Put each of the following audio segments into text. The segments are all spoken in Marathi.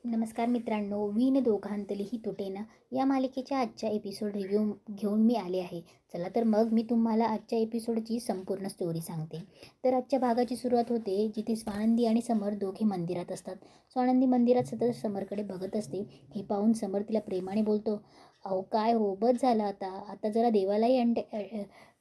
नमस्कार मित्रांनो, विण दोघांतलीही तुटेना या मालिकेच्या आजच्या एपिसोड रिव्ह्यू घेऊन मी आले आहे. चला तर मग मी तुम्हाला आजच्या एपिसोडची संपूर्ण स्टोरी सांगते. तर आजच्या भागाची सुरुवात होते जिथे स्वानंदी आणि समर दोघे मंदिरात असतात. स्वानंदी मंदिरात सतत समरकडे बघत असते. हे पाहून समर तिला प्रेमाने बोलतो, अहो काय हो, बस झालं आता आता जरा देवालाही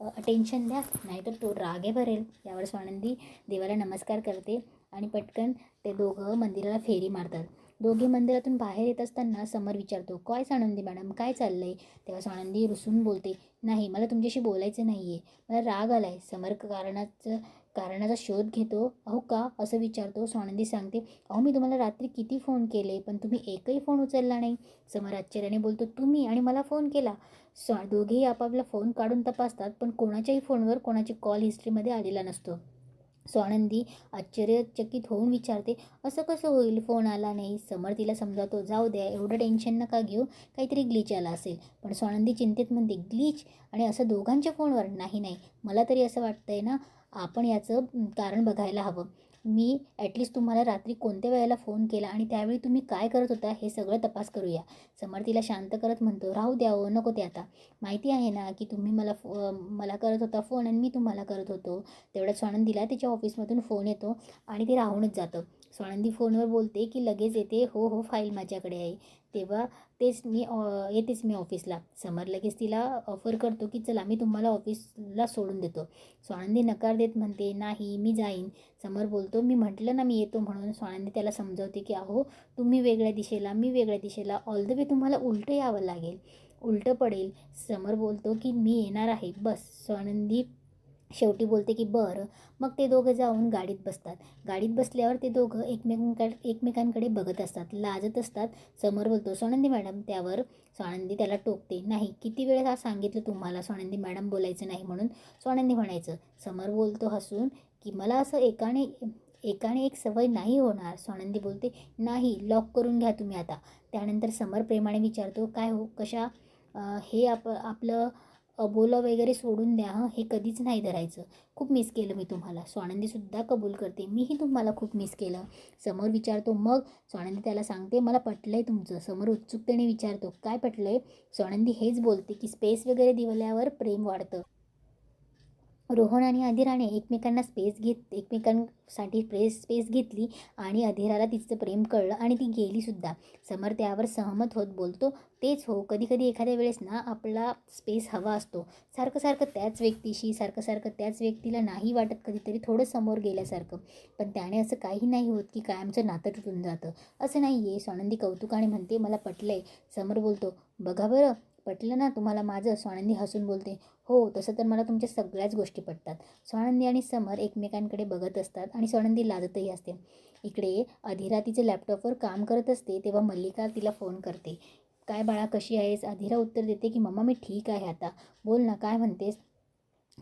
अटेन्शन द्या, नाहीतर तो रागे भरेल. यावर स्वानंदी देवाला नमस्कार करते आणि पटकन ते दोघं मंदिराला फेरी मारतात. दोघे मंदिरातून बाहेर येत असताना समर विचारतो, काय स्वानंदी मॅडम, काय चाललंय? तेव्हा स्वानंदी रुसून बोलते, नाही मला तुमच्याशी बोलायचं नाही आहे, मला राग आलाय. समर कारणाचा शोध घेतो. अहो का असं विचारतो. स्वानंदी सांगते, अहो मी तुम्हाला रात्री किती फोन केले पण तुम्ही एकही फोन उचलला नाही. समर आश्चर्याने बोलतो, तुम्ही आणि मला फोन केला? दोघेही आपापला फोन काढून तपासतात पण कोणाच्याही फोनवर कोणाची कॉल हिस्ट्रीमध्ये आलेला नसतो. स्वानंदी आश्चर्यचकित होऊन विचारते, असं कसं होईल, फोन आला नाही? समर तिला समजावतो, जाऊ द्या एवढं टेन्शन नका घेऊ, काहीतरी ग्लिच आला असेल. पण स्वानंदी चिंतेत म्हणते, ग्लिच? आणि असं दोघांच्या फोनवर? नाही नाही, मला तरी असं वाटतंय ना, आपण याचं कारण बघायला हवं. मी ॲटलिस्ट तुम्हाला रात्री कोणत्या वेळेला फोन केला आणि त्यावेळी तुम्ही काय करत होता हे सगळं तपास करूया. समर तिला शांत करत म्हणतो, राहू द्या हो, नको ते आता. माहिती आहे ना की तुम्ही मला करत होता फोन आणि मी तुम्हाला करत होतो. तेवढ्यात स्वानंदीला तिच्या ऑफिसमधून फोन येतो आणि ते राहूनच जातं. स्वानंदी फोनवर बोलते की लगेच येते, हो हो फाईल माझ्याकडे आहे, तेव्हा येतेच मी ऑफिसला. समर लगेच तिला ऑफर करतो की चला मी तुम्हाला ऑफिसला सोडून देतो. स्वानंदी नकार देत म्हणते, नाही मी जाईन. समर बोलतो, मी म्हटलं ना मी येतो म्हणून. स्वानंदी त्याला समजावते की अहो तुम्ही वेगळ्या दिशेला, मी वेगळ्या दिशेला, ऑल द वे तुम्हाला उलटं यावं लागेल, उलटं पडेल. समर बोलतो की मी येणार आहे बस. स्वानंदी शेवटी बोलते की बरं. मग ते दोघं जाऊन गाडीत बसतात. गाडीत बसल्यावर ते दोघं एकमेकांकडे बघत असतात, लाजत असतात. समर बोलतो, स्वानंदी मॅडम. त्यावर स्वानंदी त्याला टोकते, नाही किती वेळेस सांगितलं तुम्हाला स्वानंदी मॅडम बोलायचं नाही म्हणून, स्वानंदी म्हणायचं. समर बोलतो हसून की मला असं एकाने एक सवय नाही होणार. स्वानंदी बोलते, नाही लॉक करून घ्या तुम्ही आता. त्यानंतर समर प्रेमाने विचारतो, काय हो कशा, हे आपलं अबोला वगैरे सोडून द्या हं, हे कधीच नाही धरायचं. खूप मिस केलं मी तुम्हाला. स्वानंदीसुद्धा कबूल करते, मीही तुम्हाला खूप मिस केलं. समोर विचारतो, मग? स्वानंदी त्याला सांगते, मला पटलंय तुमचं. समोर उत्सुकतेने विचारतो, काय पटलंय? स्वानंदी हेच बोलते की स्पेस वगैरे दिल्यावर प्रेम वाढतं. रोहन आणि अधिराने एकमेकांसाठी स्पेस घेतली आणि अधिराला तिचं प्रेम कळलं आणि ती गेलीसुद्धा. समर त्यावर सहमत होत बोलतो, तेच हो, कधी कधी एखाद्या वेळेस ना आपला स्पेस हवा असतो. सारखं त्याच व्यक्तीला नाही वाटत, कधीतरी थोडं समोर गेल्यासारखं. पण त्याने असं काही नाही होत की कायमचं नातं तुटून जातं, असं नाही आहे. स्वानंदी कौतुकाने म्हणते, मला पटलंय. समर बोलतो, बघा बरं, पटलं ना तुम्हाला माझं? स्वानंदी हसून बोलते, हो तसं तर मला तुमच्या सगळ्याच गोष्टी पटतात. स्वानंदी आणि समर एकमेकांकडे बघत असतात आणि स्वानंदी लाजतही असते. इकडे अधिरा तिचे लॅपटॉपवर काम करत असते तेव्हा मल्लिका तिला फोन करते, काय बाळा कशी आहेस? अधिरा उत्तर देते की मम्मा मी ठीक आहे आता, बोल ना काय म्हणतेस,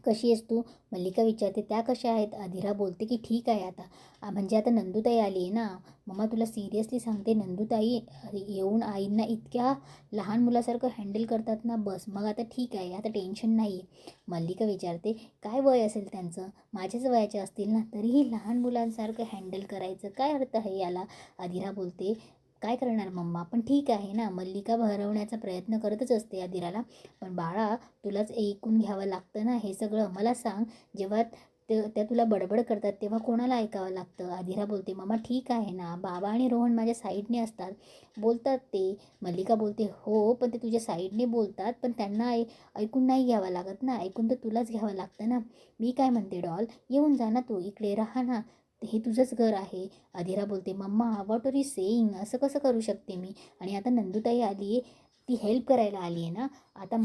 कशी आहेस तू? मल्लिका विचारते, त्या कशा आहेत? अधिरा बोलते की ठीक आहे आता. म्हणजे आता नंदूताई आली आहे ना मम्मा, तुला सिरियसली सांगते, नंदूताई येऊन आईंना इतक्या लहान मुलासारखं हँडल करतात ना, बस मग आता ठीक आहे, आता टेन्शन नाही आहे. मल्लिका विचारते, काय वय असेल त्यांचं? माझ्याच वयाचे असतील ना, तरीही लहान मुलांसारखं हँडल करायचं काय अर्थ आहे याला? अधिरा बोलते, काय करणार मम्मा, पण ठीक आहे ना. मल्लिका भरवण्याचा प्रयत्न करतच असते अधिराला, पण बाळा तुलाच ऐकून घ्यावं लागतं ना हे सगळं. मला सांग, जेव्हा त्या तुला बडबड करतात तेव्हा कोणाला ऐकावं लागतं? अधिरा बोलते, मम्मा ठीक आहे ना, बाबा आणि रोहन माझ्या साईडने असतात, बोलतात ते. मल्लिका बोलते, हो पण ते तुझ्या साईडने बोलतात, पण त्यांना ऐकून नाही घ्यावं लागत ना, ऐकून तर तुलाच घ्यावं लागतं ना. मी काय म्हणते डॉल, येऊन जा ना तू, इकडे राहा ना, हे तुझंच घर आहे. अधिरा बोलते, mama what are you saying, असं कसं करू शकते मी? आणि आता नंदूताई आली आहे, ती हेल्प करायला आली आहे ना, आता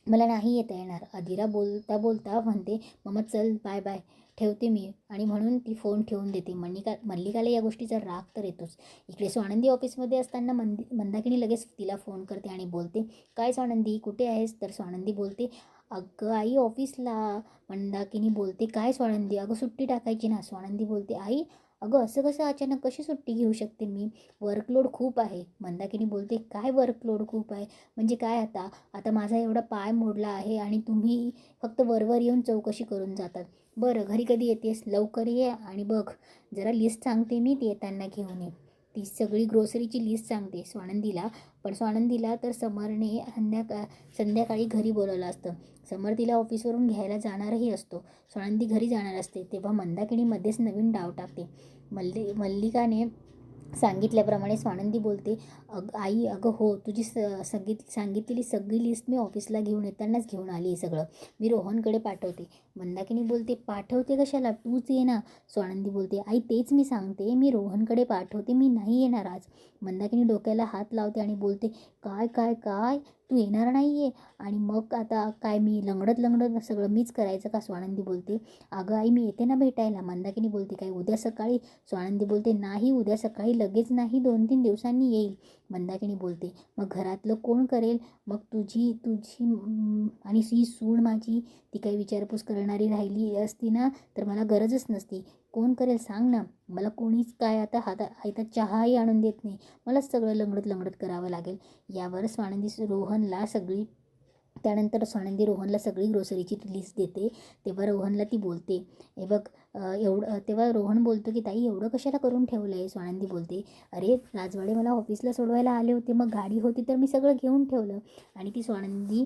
मला नाही येता येणार. अधिरा बोलता बोलता म्हणते, मम्मा चल बाय बाय, ठेवते मी. आणि म्हणून ती फोन ठेवून देते. मल्लिकाला या गोष्टीचा राग तर येतोच. इकडे स्वानंदी ऑफिसमध्ये असताना मंदाकिनी लगेच तिला फोन करते आणि बोलते, काय स्वानंदी कुठे आहेस? तर स्वानंदी बोलते, अगं आई ऑफिसला. मंदाकिनी बोलते, काय स्वानंदी, अगं सुट्टी टाकायची ना. स्वानंदी बोलते, आई अगं असं कसं अचानक, कशी सुट्टी घेऊ शकते मी, वर्कलोड खूप आहे. मंदाकिनी बोलते, काय वर्कलोड खूप आहे म्हणजे काय? आता आता माझा एवढा पाय मोडला आहे आणि तुम्ही फक्त वरवर येऊन चौकशी करून जातात. बरं घरी कधी येतेस? लवकर ये आणि बघ, जरा लिस्ट सांगते मी, ती येताना घेऊन ये. ती सगळी ग्रोसरीची लिस्ट सांगते स्वानंदीला. पण स्वानंदीला तर समरने संध्याकाळी घरी बोलवलं असतं. समर तिला ऑफिसवरून घ्यायला जाणारही असतो. स्वानंदी घरी जाणार असते तेव्हा मंदाकिनी मध्येच नवीन डाव टाकते. मल्लिकाने सांगितल्याप्रमाणे स्वानंदी बोलते, आई अगं हो, तुझी सांगितलेली सगळी लिस्ट मी ऑफिसला घेऊन येतानाच घेऊन आली आहे सगळं. मी रोहनकडे पाठवते. मंदाकिनी बोलते, पाठवते कशाला, तूच ये ना. स्वानंदी बोलते, आई तेच मी सांगते, मी रोहनकडे पाठवते, मी नाही येणार आज. मंदाकिनी डोक्याला हात लावते आणि बोलते, काय काय काय, तू येणार नाही आहे? आणि मग आता काय मी लंगडत सगळं मीच करायचं का? स्वानंदी बोलते, अगं आई मी येते ना भेटायला. मंदाकिनी बोलते, काय उद्या सकाळी? स्वानंदी बोलते, नाही उद्या सकाळी लगेच नाही, 2-3 दिवसांनी येईल. मंदाकिनी बोलते, मग घरातलं कोण करेल? मग तुझी तुझी आणि ही सून माझी, ती काही विचारपूस करणारी राहिली असती ना तर मला गरजच नसती. कोण करेल सांग ना. मला कोणीच काय आता आता चहाही आणून देत नाही. मलाच सगळं लंगडत करावं लागेल. यावर त्यानंतर स्वानंदी रोहनला सगळी ग्रोसरीची लिस्ट देते. तेव्हा रोहनला ती बोलते, हे बघ तेव्हा रोहन बोलतो की ताई एवढं कशाला करून ठेवलं आहे? स्वानंदी बोलते, अरे राजवाडे मला ऑफिसला सोडवायला आले होते, मग गाडी होती तर मी सगळं घेऊन ठेवलं. आणि ती स्वानंदी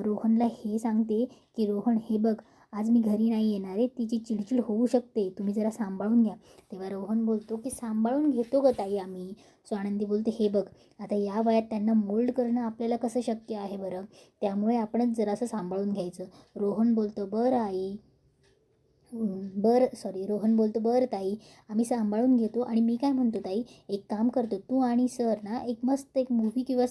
रोहनला हे सांगते की रोहन हे बघ, आज मी घरी नाही येणार आहे, तिची चिडचिड होऊ शकते, तुम्ही जरा सांभाळून घ्या. तेव्हा रोहन बोलतो की सांभाळून घेतो ग ताई आम्ही. स्वानंदी बोलते, हे बघ आता या वयात त्यांना मोल्ड करणं आपल्याला कसं शक्य आहे बरं, त्यामुळे आपणच जरासं सांभाळून घ्यायचं. रोहन बोलतो, बरं आई, रोहन बोलतो, बरं ताई, आम्ही सांभाळून घेतो. आणि मी काय म्हणतो ताई, एक काम करतो, तू आणि सर ना एक मस्त एक मूव्ही किंवा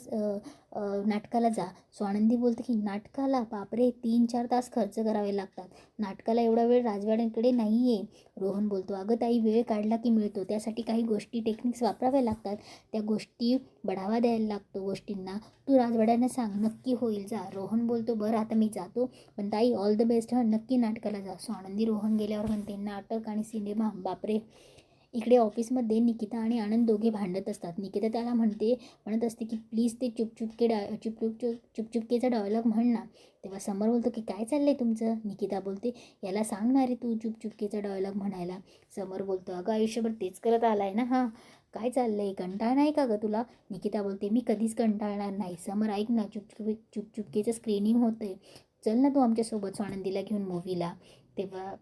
नाटकाला जा. स्वानंदी बोलते की नाटकाला? बापरे, 3-4 तास खर्च करावे लागतात, नाटकाला एवढा वेळ राजवाड्यांकडे नाही आहे. रोहन बोलतो, अगं ताई वेळ काढला की मिळतो, त्यासाठी काही गोष्टी टेक्निक्स वापराव्या लागतात, त्या गोष्टी बढावा द्यायला लागतो गोष्टींना. तू राजवाड्यांना सांग, नक्की होईल, जा. रोहन बोलतो, बरं आता मी जातो, पण ताई ऑल द बेस्ट हं, नक्की नाटकाला जा. स्वानंदी रोहन गेल्यावर म्हणते, नाटक आणि सिनेमा, बापरे. इकडे ऑफिसमध्ये निकिता आणि आनंद दोघे भांडत असतात. निकिता त्याला म्हणत असते की प्लीज ते चुपचुपकेचा डायलॉग म्हण ना. तेव्हा समर बोलतो की काय चाललंय तुमचं? निकिता बोलते, याला सांगणार आहे तू चुपचुपकेचा डायलॉग म्हणायला. समर बोलतो, अगं आयुष्यभर तेच करत आलाय ना, हां काय चाललंय, कंटाळा नाही का गं तुला? निकिता बोलते, मी कधीच कंटाळणार नाही. समर ऐक ना, चुपचुपकेचं स्क्रीनिंग होतंय, चल ना तू आमच्यासोबत स्वानंदीला घेऊन मूवीला. तेव्हा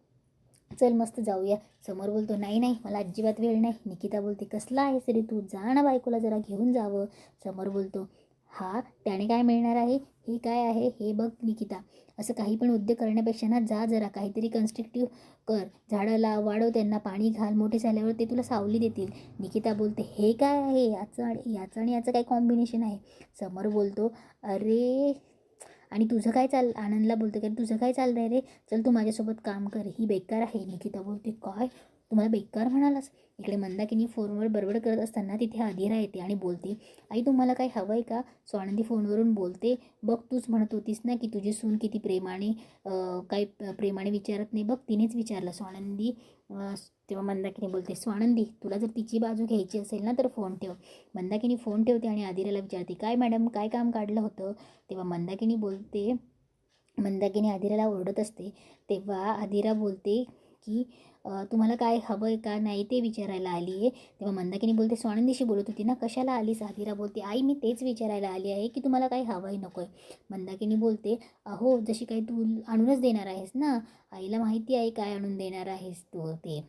चल मस्त जाऊया. समोर बोलतो, नाही नाही मला अजिबात वेळ नाही. निकिता बोलते, कसला आहेस रे तू, जा ना बायकोला जरा घेऊन जावं. समोर बोलतो, हा त्याने काय मिळणार आहे, हे काय आहे हे बघ निकिता, असं काही पण उद्योग करण्यापेक्षा ना जा जरा काहीतरी कन्स्ट्रक्टिव्ह कर, झाडं लाव, वाढव, त्यांना पाणी घाल, मोठे झाल्यावर ते तुला सावली देतील. निकिता बोलते, हे काय आहे, याचं आणि याचं काय कॉम्बिनेशन आहे? समोर बोलतो, अरे आणि तुझं काय आनंदला बोलतो की तुझं काय चाललं आहे रे, चल तू माझ्यासोबत काम कर, ही बेकार आहे. निकिता बोलते, काय तुम्हाला बेकार म्हणालास? इकडे मंदाकिनी फोनवर बडबड करत असताना तिथे अधीरा येते आणि बोलते, आई तुम्हाला काही हवं आहे का? स्वानंदी फोनवरून बोलते, बघ तूच म्हणत होतीस ना की तुझी सून किती काही प्रेमाने विचारत नाही, बघ तिनेच विचारलं. स्वानंदी तेव्हा मंदाकिनी बोलते, स्वानंदी तुला जर तिची बाजू घ्यायची असेल ना तर फोन ठेव. मंदाकिनी फोन ठेवते आणि अधीराला विचारते, काय मॅडम काय काम काढलं होतं? तेव्हा मंदाकिनी अधीराला ओरडत असते. तेव्हा अधीरा बोलते की तुम्हाला काय हवं आहे का नाही ते विचारायला आली आहे. तेव्हा मंदाकिनी बोलते, स्वानंदीशी बोलत होती ना, कशाला आलीस? अधीरा बोलते, आई मी तेच विचारायला आली आहे की तुम्हाला काही हवं आहे नको आहे. मंदाकिनी बोलते, अहो जशी काही तू आणूनच देणार आहेस ना, आईला माहिती आहे काय आणून देणार आहेस तू ते.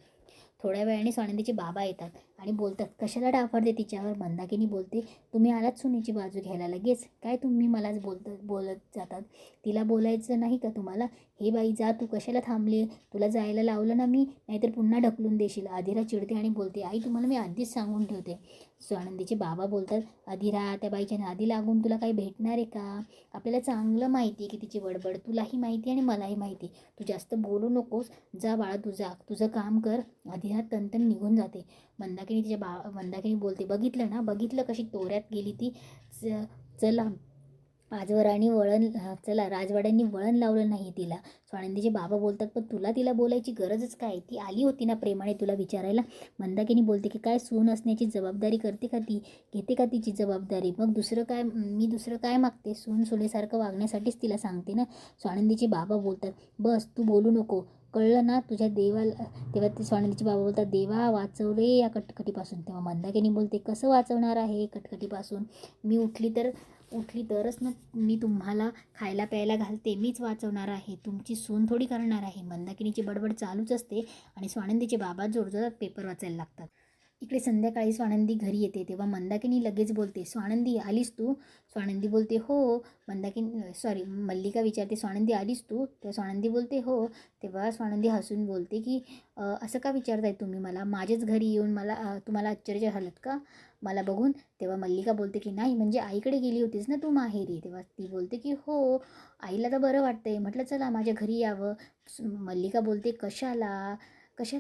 थोड्या वेळाने स्वानंदीचे बाबा येतात आणि बोलतात, कशाला डाफाडते तिच्यावर? मंदाकिनी बोलते, तुम्ही आलात सुनेची बाजू घ्यायला लगेच, काय तुम्ही मलाच बोलत जातात, तिला बोलायचं नाही का तुम्हाला? हे बाई जा, तू कशाला थांबली, तुला जायला लावलं ना मी, नाहीतर पुन्हा ढकलून देशील. अधीरा चिडते आणि बोलते, आई तुम्हाला मी आधीच सांगून ठेवते. स्वानंदीचे बाबा बोलतात, अधीरा त्या बाईच्या नादी लागून तुला काही भेटणार आहे का? आपल्याला चांगलं माहिती आहे की तिची बडबड तुलाही माहिती आणि मलाही माहिती, तू जास्त बोलू नकोस, जा बाळा तुझं काम कर. अधीरा तनतन निघून जाते. मंदाकिनी बोलते, बघितलं कशी तोऱ्यात गेली ती. चला राजवाड्यांनी वळण लावलं नाही तिला. स्वानंदीचे बाबा बोलतात, पण तुला तिला बोलायची गरजच काय, ती आली होती ना प्रेमाने तुला विचारायला. मंदाकिनी बोलते की काय सून असण्याची जबाबदारी करते का ती, घेते का तिची जबाबदारी? मग मी दुसरं काय मागते, सून सुनेसारखं वागण्यासाठीच तिला सांगते ना. स्वानंदीचे बाबा बोलतात, बस तू बोलू नको, कळलं ना तुझ्या देवाला. तेव्हा ते स्वानंदीचे बाबा बोलतात, देवा वाचव रे या कटकटीपासून. तेव्हा मंदाकिनी बोलते, कसं वाचवणार आहे कटकटीपासून? मी उठली तरच ना मी तुम्हाला खायला प्यायला घालते, मीच वाचवणार आहे, तुमची सून थोडी करणार आहे. मंदाकिनीची बडबड चालूच असते आणि स्वानंदीचे बाबा जोरजोरात पेपर वाचायला लागतात. इकडे संध्याकाळी स्वानंदी घरी येते तेव्हा मंदाकिनी लगेच बोलते, स्वानंदी आलीस तू? स्वानंदी बोलते हो. मल्लिका विचारते, स्वानंदी आलीस तू? तेव्हा स्वानंदी बोलते हो. तेव्हा स्वानंदी हसून बोलते की असं का विचारताय तुम्ही मला? माझ्याच घरी येऊन तुम्हाला आश्चर्य झालं का मला बघून? तेव्हा मल्लिका बोलते की नाही, म्हणजे आईकडे गेली होतीस ना तू माहेरी? तेव्हा ती बोलते की हो, आईला तर बरं वाटतंय, म्हटलं चला माझ्या घरी यावं. मल्लिका बोलते, कशाला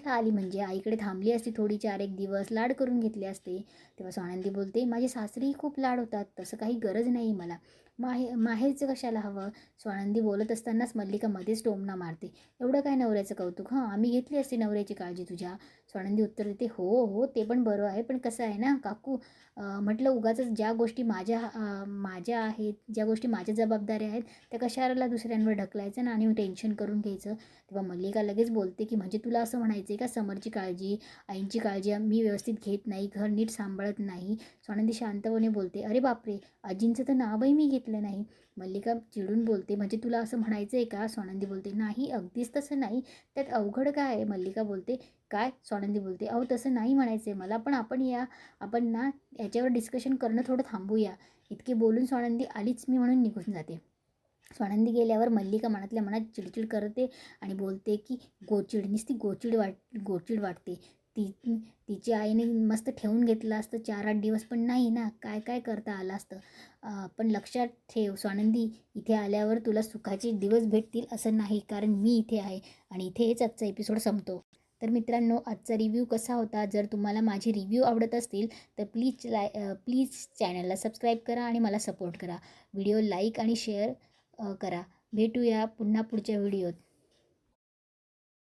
आली? म्हणजे आईकडे थांबली असती थोडी 4-1 दिवस, लाड करून घेतले असते. तेव्हा स्वानंदी बोलते, माझे सासरीही खूप लाड होतात, तसं काही गरज नाही मला, माहेरचं कशाला हवं? स्वानंदी बोलत असतानाच मल्लिका मध्येच टोमणा मारते, एवढं काय नवऱ्याचं कौतुक? आम्ही घेतली असते नवऱ्याची काळजी तुझ्या. स्वानंदी उत्तर देते, हो ते पण बरं आहे, पण कसं आहे ना काकू, म्हटलं उगाचच ज्या गोष्टी माझ्या आहेत, ज्या गोष्टी माझ्या जबाबदाऱ्या आहेत त्या कशाला दुसऱ्यांवर ढकलायचं ना आणि टेन्शन करून घ्यायचं. तेव्हा मल्लिका लगेच बोलते की म्हणजे तुला असं म्हणायचं आहे का समरची काळजी, आईंची काळजी मी व्यवस्थित घेत नाही, घर नीट सांभाळत नाही? स्वानंदी शांतपणे बोलते, अरे बापरे, आजींचं तर नावही मी घेतलं नाही. मल्लिका चिडून बोलते, म्हणजे तुला असं म्हणायचं आहे का? स्वानंदी बोलते, नाही अगदीच तसं नाही, त्यात अवघड काय आहे? मल्लिका बोलते, काय? स्वानंदी बोलते, अहो तसं नाही म्हणायचं आहे मला, पण आपण ना याच्यावर डिस्कशन करणं थोडं थांबूया. इतके बोलून स्वानंदी आलीच मी म्हणून निघून जाते. स्वानंदी गेल्यावर मल्लिका मनातल्या मनात चिडचिड करते आणि बोलते की नुसती गोचिड वाटते. तिची आईने मस्त ठेवून घेतलं असतं 4-8 दिवस, पण नाही ना, काय काय करता आलं असतं. पण लक्षात ठेव स्वानंदी, इथे आल्यावर तुला सुखाचे दिवस भेटतील असं नाही, कारण मी इथे आहे. आणि इथेच आजचा एपिसोड संपतो. तर मित्रांनो, आजचा रिव्ह्यू कसा होता? जर तुम्हाला माझे रिव्ह्यू आवडत असतील तर प्लीज चॅनलला सबस्क्राईब करा आणि मला सपोर्ट करा. व्हिडिओ लाईक आणि शेअर करा. भेटूया पुन्हा पुढच्या व्हिडिओत.